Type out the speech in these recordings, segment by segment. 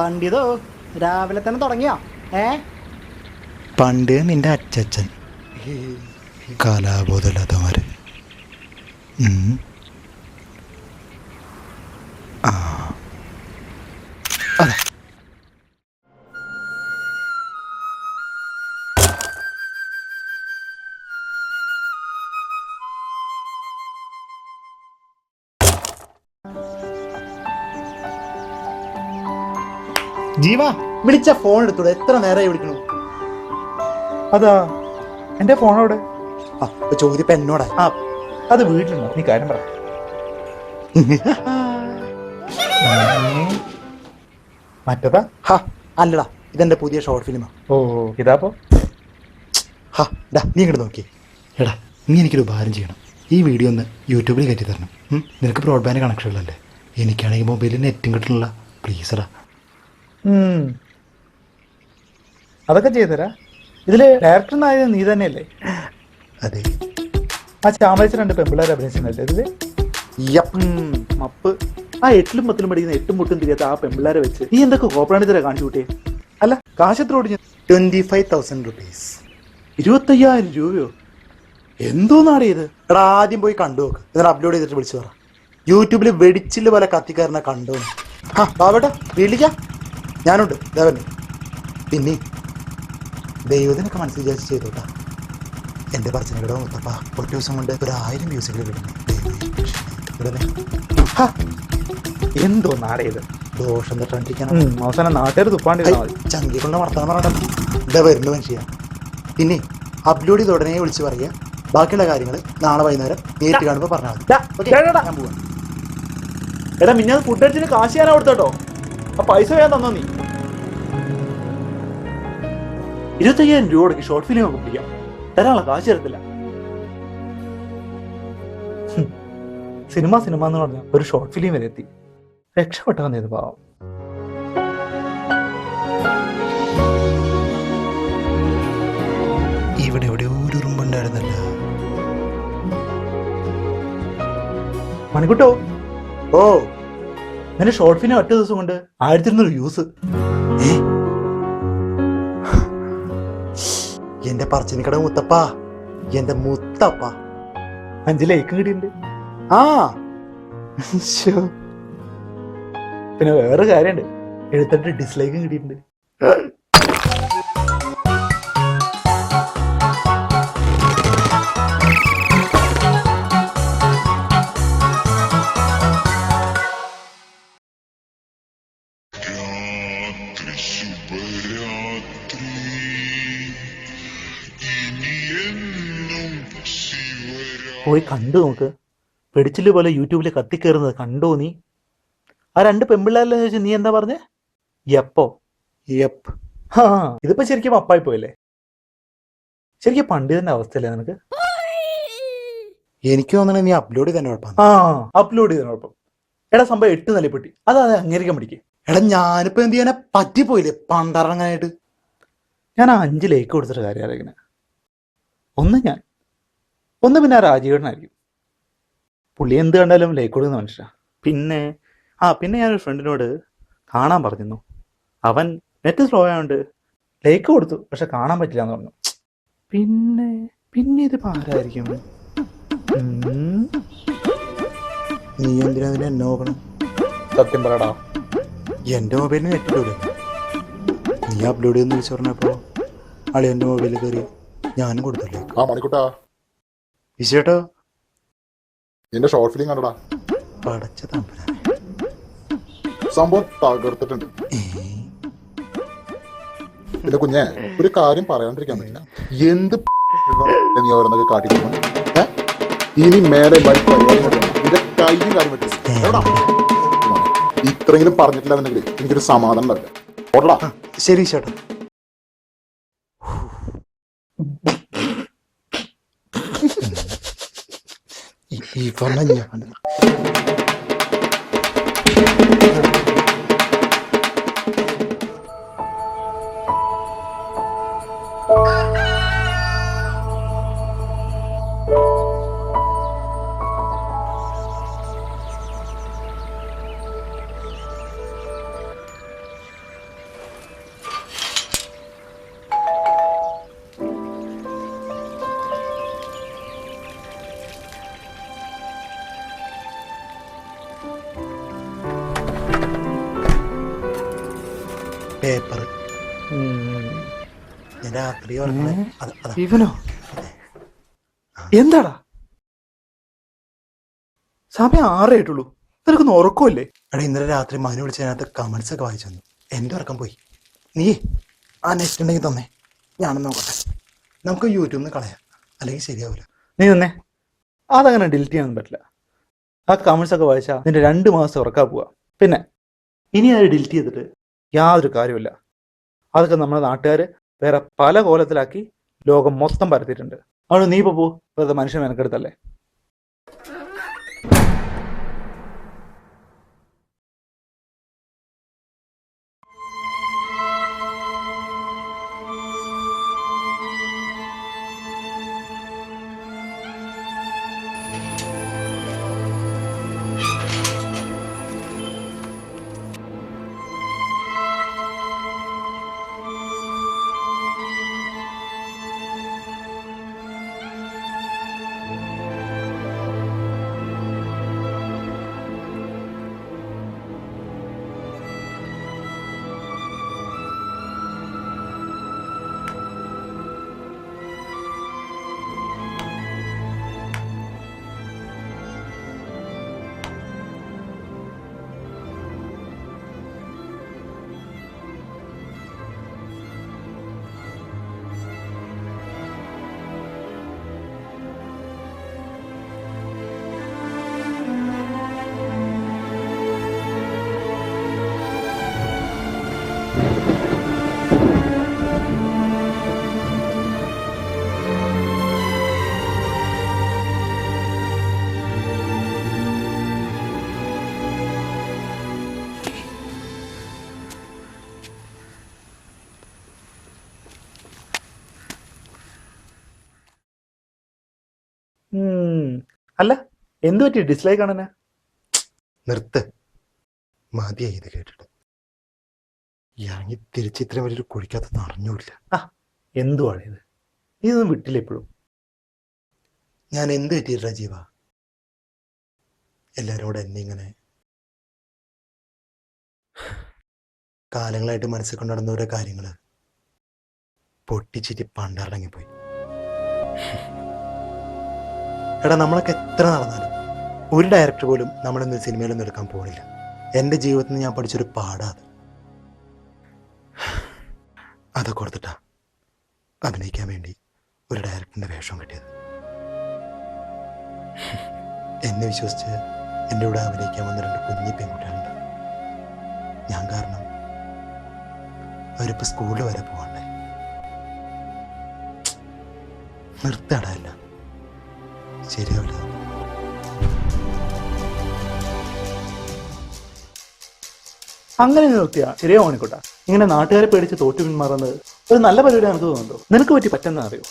പണ്ഡിതോ രാവിലെ തന്നെ തുടങ്ങിയോ? പണ്ട് നിന്റെ അച്ചച്ചൻ കലാബോധമില്ലാത്തമാര്. ആ അതെ. ജീവ വിളിച്ച ഫോൺ എടുത്തോളൂ. എത്ര നേരമായി വിളിക്കണു? അതാ എന്റെ ഫോൺ അവിടെ. ചോദ്യം ഇപ്പൊ എന്നോടാ. അത് വീട്ടിലുണ്ടോ? നീ കാര്യം പറ. മറ്റതാ? അല്ലടാ, ഇതെന്റെ പുതിയ ഷോർട്ട് ഫിലിമാ. ഓ ഇതാപ്പോ? നീ ഇങ്ങോട്ട് നോക്കി. എടാ, നീ എനിക്കൊരു ഉപകാരം ചെയ്യണം. ഈ വീഡിയോ ഒന്ന് യൂട്യൂബിൽ കയറ്റി തരണം. നിനക്ക് ബ്രോഡ്ബാൻഡ് കണക്ഷൻ ഉള്ളല്ലേ? എനിക്കാണെങ്കിൽ മൊബൈലിൽ നെറ്റും കിട്ടണില്ല. പ്ലീസടാ. അതൊക്കെ ചെയ്തുതരാ. ഇതില് ഡയറക്ടർ നായത് നീ തന്നെയല്ലേ? അതെ. ആ ചാമരച്ച് 2 പെമ്പിള്ളേർ അഭിനയിച്ചിട്ടുണ്ടല്ലേ ഇതില്? മപ്പ്. ആ 8ലും 10ലും പഠിക്കുന്ന 8ഉം മുട്ടും തിരിയാത്ത ആ പെമ്പിള്ളേരെ വെച്ച് നീ എന്തൊക്കെ കോപ്രാണിത്തര കാണിച്ചു കൂട്ടിയേ? അല്ല, കാശ് എത്ര ഓടിഞ്ഞു? 25,000 rupees. 25,000 രൂപയോ? എന്തോന്നാടേ ഇത്? എടാ, ആദ്യം പോയി കണ്ടു നോക്ക്, എന്നിട്ട് അപ്ലോഡ് ചെയ്തിട്ട് വിളിച്ചു പറ. യൂട്യൂബിൽ വെടിച്ചില് പോലെ കത്തിക്കാരനെ കണ്ടു. ആവട്ടെ, വിളിക്കാം, ഞാനുണ്ട്. ദേവന്. പിന്നെ ദൈവത്തിനൊക്കെ മനസ്സിൽ വിചാരിച്ച് ചെയ്തോട്ടാ. എന്റെ പറച്ചിനോ മുത്തപ്പ ഒറ്റ ദിവസം കൊണ്ട് 1000 വ്യൂസുകൾ കിട്ടുന്നു. എന്തോ നാടേ ഇത്? ദോഷം തട്ടാണ്ടിരിക്കണം. അവസാനം നാട്ടുകാർ തുപ്പാണ്ടി ചങ്കി കൊണ്ട് നടത്താൻ പറഞ്ഞ ഇതാ വരുന്ന മനുഷ്യ. പിന്നെ അപ്ലോഡ് ചെയ്ത ഉടനെ വിളിച്ച് പറയുക. ബാക്കിയുള്ള കാര്യങ്ങൾ നാളെ വൈകുന്നേരം നേരിട്ട് കാണുമ്പോൾ പറഞ്ഞാൽ മതി. ഞാൻ പോവാം. എടാ, മിഞ്ഞാന്ന് ഫുഡ് അടിച്ചിട്ട് കാശ് ഞാനാ കൊടുത്തോട്ടോ. ആ പൈസ ഞാൻ തന്നോ നീ? 25,000 രൂപ കൊടുക്കി ഷോർട്ട് ഫിലിം ഒക്കെ പിടിക്കാം. തരാനുള്ള കാശ് തരത്തില്ല. സിനിമ എന്ന് പറഞ്ഞ ഒരു ഷോർട്ട് ഫിലിം വരെ എത്തി. രക്ഷപ്പെട്ടവൻ ഇത് പാവം. ഇവിടെ എവിടെയോ ഒരു ഉറുമ്പുണ്ടായിരുന്നല്ല. മണിക്കുട്ടോ, എന്റെ ഷോർട്ട് ഫിലിം ഒറ്റ ദിവസം കൊണ്ട് 1200 വ്യൂസ്. എന്റെ പറച്ചിനിക്കട മുത്തപ്പ, എന്റെ മുത്തപ്പ. 5 ലൈക്കും കിട്ടിയിട്ടുണ്ട്. പിന്നെ വേറെ കാര്യമുണ്ട്, 78 ഡിസ്ലൈക്കും കിട്ടിയിട്ടുണ്ട്. പോയി കണ്ടു നോക്ക്. പെടിച്ചില് പോലെ യൂട്യൂബിൽ കത്തിക്കേറുന്നത് കണ്ടോ നീ? ആ 2 പെമ്പിള്ളേരെല്ലാം ചോദിച്ചു നീ എന്താ പറഞ്ഞേ? എപ്പോ? ഇതിപ്പോ ശരിക്കും അപ്പായി പോയല്ലേ? ശരിക്കും പണ്ഡിതന്റെ അവസ്ഥയല്ലേ നിനക്ക്? എനിക്ക് തോന്നണേ നീ അപ്ലോഡ് ചെയ്തന്നെ കുഴപ്പം. അപ്ലോഡ് ചെയ്തതിന് കുഴപ്പം. എടാ, സംഭവം 8 നിലപ്പെട്ടി. അതാ അംഗീകരിക്കാൻ പഠിക്കേ. എടാ, ഞാനിപ്പോ എന്ത് ചെയ്യാനെ പറ്റിപ്പോയില്ലേ പണ്ടറങ്ങാനായിട്ട്. ഞാൻ 5 ലൈക്ക് കൊടുത്തിട്ട് കാര്യം അറിയിക്കണേ. ഒന്ന് പിന്നെ ആ രാജീവേട്ടനായിരിക്കും. പുള്ളി എന്ത് കണ്ടാലും ലൈക്ക് കൊടുക്കുന്ന മനുഷ്യരാ. പിന്നെ ഞാനൊരു ഫ്രണ്ടിനോട് കാണാൻ പറഞ്ഞിരുന്നു. അവൻ നെറ്റ് സ്ലോ ആയതുകൊണ്ട് ലൈക്ക് കൊടുത്തു, പക്ഷെ കാണാൻ പറ്റില്ല എന്ന് പറഞ്ഞു. പിന്നെ ഇതിപ്പോ ആരായിരിക്കും? നീ എന്തിനാ എന്നെ നോക്കണം? സത്യം പറയടാ, എന്റെ മൊബൈലിന് നെറ്റ് ഇടൂല. നീ അപ്ലോഡ് ചെയ്യുന്ന വിളിച്ചു പറഞ്ഞപ്പോ അളിയന്റെ മൊബൈലിൽ കയറി ഞാനും കൊടുത്തല്ലേ. മണിക്കുട്ടാ, വിശേട്ടോ നിന്റെ ഷോർട്ട് ഫിലിം കണ്ടടാ. പടച്ച തമ്പുരാനെ, സംഭവം തകർത്തിട്ടുണ്ട്. പിന്നെ കുഞ്ഞെ, ഒരു കാര്യം പറയാണ്ടിരിക്കാൻ പറ്റില്ല. എന്ത് നീ ഓരോന്നൊക്കെ കാട്ടിക്കുന്നു. ഇനി മേലെ നിന്റെ കൈയും കാര്യം പറ്റില്ല. ഇത്രയെങ്കിലും പറഞ്ഞിട്ടില്ലെന്നുണ്ടെങ്കിൽ എനിക്കൊരു സമാധാനം ഉണ്ടാവില്ല. ഓടാ. ശരി ചേട്ടാ. ഈ കൊല്ലം ഞാൻ പേപ്പർ ഞാൻ രാത്രി ഉറങ്ങണേ അതാ ഇവനോ? എന്താടാ സമയം 6 ആയിട്ടുള്ളൂ, നിനക്കൊന്നും ഉറക്കമില്ലേ? എടാ ഇന്നലെ രാത്രി മനു വിളിച്ചതിനകത്ത് കമന്റ്സ് ഒക്കെ വായിച്ചു തന്നു. എൻ്റെ ഉറക്കം പോയി. നീ ആ നെറ്റ് ഉണ്ടെങ്കിൽ തന്നെ ഞാനൊന്ന് നോക്കട്ടെ. നമുക്ക് യൂട്യൂബിൽ നിന്ന് കളയാം, അല്ലെങ്കിൽ ശരിയാവില്ല. നീ തന്നെ അതങ്ങനെ ഡിലീറ്റ് ചെയ്യാനൊന്നും പറ്റില്ല. ആ കമന്റ്സ് ഒക്കെ വായിച്ചാൽ നിന്റെ 2 മാസം ഉറക്കാൻ പോവാ. പിന്നെ ഇനി അത് ഡിലീറ്റ് ചെയ്തിട്ട് യാതൊരു കാര്യമില്ല. അതൊക്കെ നമ്മുടെ നാട്ടുകാർ വേറെ പല കോലത്തിലാക്കി ലോകം മൊത്തം പരത്തിയിട്ടുണ്ട്. അതുകൊണ്ട് നീ ഇപ്പോൾ പോ, വെറുതെ മനുഷ്യൻ മെനക്കെടുത്തല്ലേ. അല്ല, എന്തു പറ്റി ഡിസ്ലൈക്ക് ആണെന്നെ? നിർത്ത്, മതിയായി ഇത് കേട്ടിട്ട്. ഇറങ്ങി തിരിച്ചിത്രയും വലിയൊരു കുഴിക്കകത്ത് അറിഞ്ഞൂല്ല. എന്തുവാണ് ഇത്? ഇതൊന്നും വിട്ടില്ല ഇപ്പോഴും. ഞാൻ എന്ത് പറ്റിയിട്ടാ ജീവ? എല്ലാവരും കൂടെ എന്നെ ഇങ്ങനെ കാലങ്ങളായിട്ട് മനസ്സിൽ കൊണ്ടു നടന്ന ഓരോ കാര്യങ്ങൾ പൊട്ടിച്ചിട്ട് പണ്ടിറങ്ങിപ്പോയി. എടാ നമ്മളൊക്കെ എത്ര നടന്നാലും ഒരു ഡയറക്ടർ പോലും നമ്മളൊന്നും സിനിമയിലൊന്നും എടുക്കാൻ പോണില്ല. എൻ്റെ ജീവിതത്തിൽ നിന്ന് ഞാൻ പഠിച്ചൊരു പാടാ അത്. അതൊക്കെ കൊടുത്തിട്ടാ അഭിനയിക്കാൻ വേണ്ടി ഒരു ഡയറക്ടറിൻ്റെ വേഷം കിട്ടിയത്. എന്നെ വിശ്വസിച്ച് എൻ്റെ കൂടെ അഭിനയിക്കാൻ വന്ന 2 കുഞ്ഞി പെൺകുട്ടികളുണ്ട്. ഞാൻ കാരണം അവരിപ്പോൾ സ്കൂളിൽ വരെ പോകണ്ടേ. നിർത്താടല്ല, ശരിയാവില്ല. അങ്ങനെ നിർത്തിയാ ശരിയാവണിക്കോട്ടാ. ഇങ്ങനെ നാട്ടുകാരെ പേടിച്ച് തോറ്റു പിന്മാറുന്നത് ഒരു നല്ല പരിപാടി നമുക്ക് തോന്നുന്നുണ്ടോ? നിനക്ക് പറ്റി പറ്റുന്ന അറിയോ?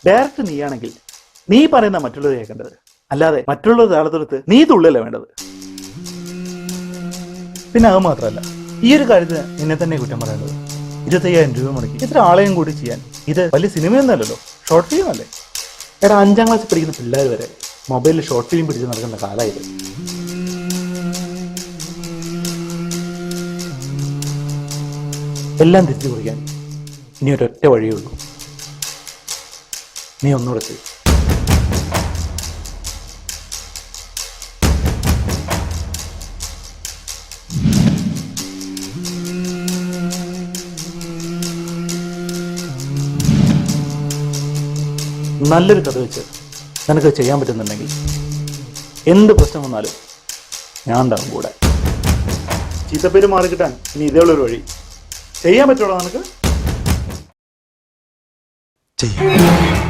ഡയറക്റ്റ് നീയാണെങ്കിൽ നീ പറയുന്ന മറ്റുള്ളവർ കേൾക്കേണ്ടത്, അല്ലാതെ മറ്റുള്ളവർ താളത്തെടുത്ത് നീ തുള്ളല്ലേ വേണ്ടത്. പിന്നെ അത് മാത്രമല്ല, ഈ ഒരു കാര്യത്തിന് നിന്നെ തന്നെ കുറ്റം പറയേണ്ടത്. 25,000 രൂപ മുടക്കി ഇത്ര ആളെയും കൂടി ചെയ്യാൻ ഇത് വലിയ സിനിമയൊന്നുമല്ലല്ലോ, ഷോർട്ട് ഫിലിം അല്ലേ? എടാ 5ാം ക്ലാസ്സിൽ പഠിക്കുന്ന പിള്ളേർ വരെ മൊബൈലിൽ ഷോർട്ട് ഫിലിം പിടിച്ച് നടക്കുന്ന കാലമായത്. എല്ലാം തിരിച്ചു കുറിക്കാൻ ഇനി ഒരൊറ്റ വഴിയേ ഉള്ളൂ. നീ ഒന്നുകൂടെ ചെയ്യും. നല്ലൊരു കഥ വെച്ച് നിനക്ക് ചെയ്യാൻ പറ്റുന്നുണ്ടെങ്കിൽ എന്ത് പ്രശ്നം വന്നാലും ഞാൻ ഉണ്ടാവും കൂടെ. ചീത്തപ്പേര് മാറിക്കിട്ടാൻ ഇനി ഇതേയുള്ളൊരു വഴി. ചെയ്യാൻ പറ്റുള്ളൂ നിനക്ക്? ചെയ്യാം.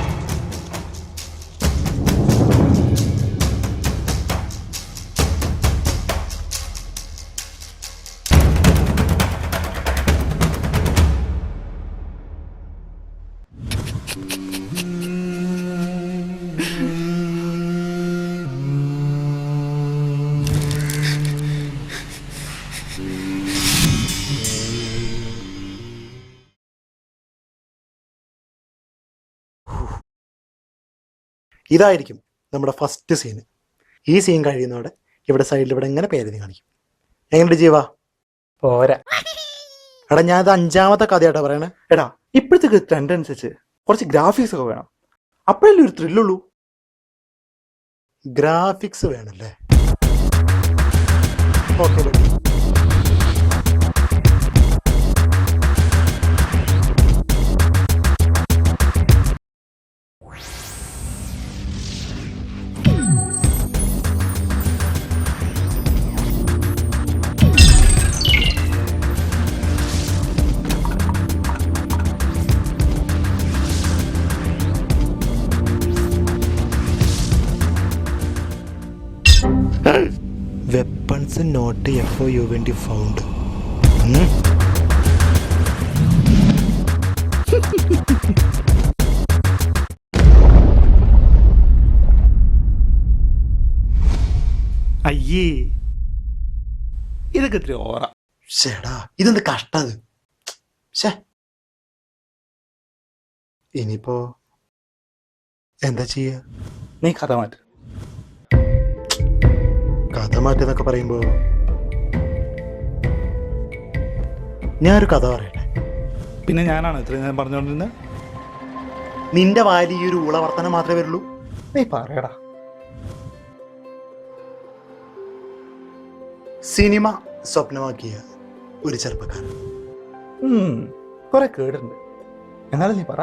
ഇതായിരിക്കും നമ്മുടെ ഫസ്റ്റ് സീന്. ഈ സീൻ കഴിയുന്നതോടെ ഇവിടെ സൈഡിൽ ഇവിടെ ഇങ്ങനെ പേരെഴുതി കാണിക്കും. എങ്ങനെയുണ്ട് ജീവ? പോരാ. എടാ ഞാനത് 5ാമത്തെ കഥയായിട്ടാ പറയണേ. എടാ ഇപ്പോഴത്തെ ട്രെൻഡ് അനുസരിച്ച് കുറച്ച് ഗ്രാഫിക്സ് ഒക്കെ വേണം, അപ്പോഴല്ലേ ഒരു ത്രില്ലുള്ളൂ. ഗ്രാഫിക്സ് വേണല്ലേ? Okay buddy. Weapons not FOUND found. അയ്യേ ഇതൊക്കെ ഇത്തിരി ഓറ. ചേടാ ഇതെന്ത് കഷ്ടത്. ശേ, ഇനിയിപ്പോ എന്താ ചെയ്യ? നീ കഥ മാറ്റ്. കഥ മാറ്റെന്നൊക്കെ പറയുമ്പോ ഞാനൊരു കഥ പറയട്ടെ. പിന്നെ ഞാനാണ് ഇത്രയും ഞാൻ പറഞ്ഞുകൊണ്ടിരുന്നത്. നിന്റെ വായിൽ ഈ ഒരു ഊളവർത്തനം മാത്രമേ വരുള്ളൂ. നീ പറയടാ. സിനിമ സ്വപ്നമാക്കിയ ഒരു ചെറുപ്പക്കാരൻ. കുറെ കേടുണ്ട്, എന്നാലും നീ പറ.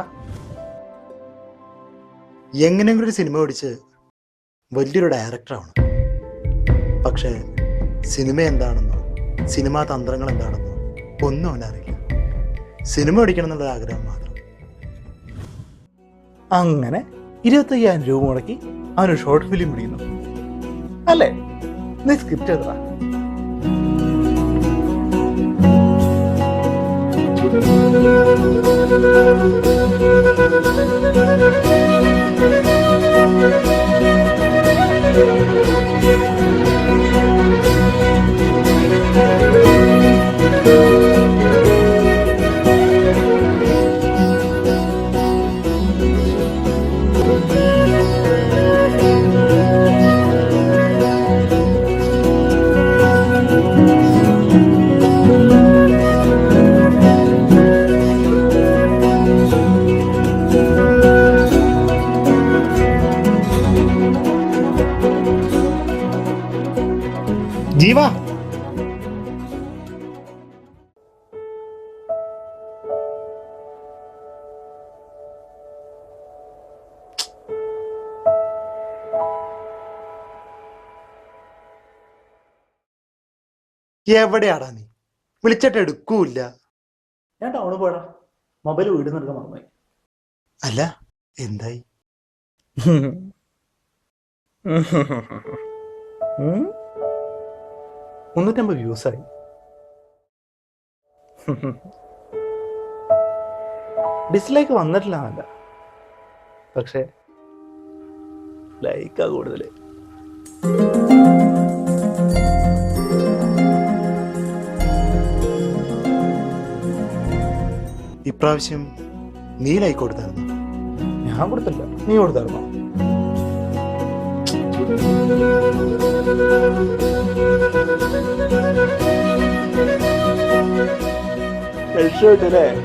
എങ്ങനെയെങ്കിലും ഒരു സിനിമ ഓടിച്ച് വലിയൊരു ഡയറക്ടറാവണം. പക്ഷേ സിനിമ എന്താണെന്നോ സിനിമാ തന്ത്രങ്ങൾ എന്താണെന്നോ ഒന്നും അവനറിയില്ല. സിനിമ ഓടിക്കണം എന്നുള്ള ആഗ്രഹം മാത്രം. അങ്ങനെ 25,000 രൂപ മുടക്കി അവനൊരു ഷോർട്ട് ഫിലിം പിടിക്കുന്നു അല്ലേ? നീ സ്ക്രിപ്റ്റ് എഴുതാ. ജീവ, എവിടെയാടാ നീ? വിളിച്ചിട്ട് എടുക്കൂല്ല. ഞാൻ ടൗണിൽ പോയടാ, മൊബൈൽ വീട് നിൽക്കാൻ മറന്നുപോയി. അല്ല എന്തായി? 350 വ്യൂസായി. ഡിസ്ലൈക്ക് വന്നിട്ടില്ല എന്നല്ല, പക്ഷേ ലൈക്കാ കൂടുതൽ. ഇപ്രാവശ്യം നീ ലൈക്ക് കൊടുത്തായിരുന്നു? ഞാൻ കൊടുത്തില്ല, നീ കൊടുത്തായിരുന്നോ? ചെറുതായി.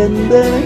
എന്താണ്?